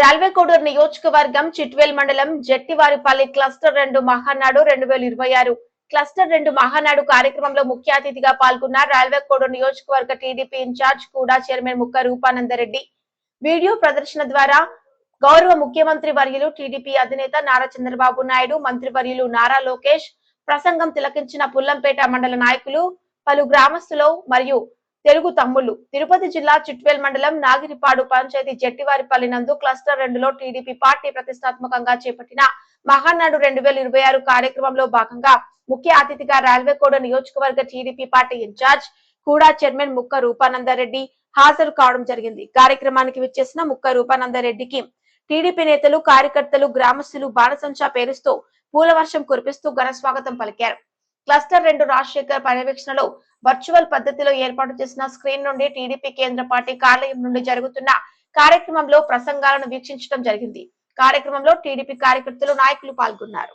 Railway Koduru నియోజకవర్గం చిట్వేల్ మండలం జట్టివారిపల్లి cluster 2 Mahanadu 2026 cluster 2 Mahanadu కార్యక్రమంలో ముఖ్య అతిథిగా పాల్గొన్న రైల్వే కోడూరు నియోజకవర్గ టీడీపీ ఇన్ఛార్జ్ కూడా చైర్మన్ ముక్క రూపానందరెడ్డి వీడియో ప్రదర్శన ద్వారా గౌరవ ముఖ్యమంత్రి వర్యులు టీడీపీ అధినేత నారా చంద్రబాబు నాయుడు మంత్రివర్యులు నారా లోకేష్ ప్రసంగం తిలకించిన పుల్లంపేట మండల నాయకులు పలు గ్రామస్తులు మరియు తెలుగు తమ్ముళ్లు తిరుపతి జిల్లా చిట్వేల్ మండలం నాగిరిపాడు పంచాయతీ జట్టివారిపల్లి నందు క్లస్టర్ 2లో టీడీపీ పార్టీ ప్రతిష్టాత్మకంగా చేపట్టిన మహానాడు 2026 కార్యక్రమంలో భాగంగా ముఖ్య అతిథిగా రైల్వే కోడ నియోజకవర్గ టీడీపీ పార్టీ ఇన్ఛార్జ్ కూడా చైర్మన్ ముక్క రూపానందరెడ్డి హాజరు కావడం జరిగింది. కార్యక్రమానికి విచ్చేసిన ముక్క రూపానందరెడ్డికి టీడీపీ నేతలు కార్యకర్తలు గ్రామస్తులు బాణసంచా పేరుస్తూ పూల వర్షం కురిపిస్తూ ఘన స్వాగతం పలికారు. క్లస్టర్ 2 రాజశేఖర్ పర్యవేక్షణలో వర్చువల్ పద్ధతిలో ఏర్పాటు చేసిన స్క్రీన్ నుండి టీడీపీ కేంద్ర పార్టీ కార్యాలయం నుండి జరుగుతున్న కార్యక్రమంలో ప్రసంగాలను వీక్షించడం జరిగింది. కార్యక్రమంలో టీడీపీ కార్యకర్తలు నాయకులు పాల్గొన్నారు.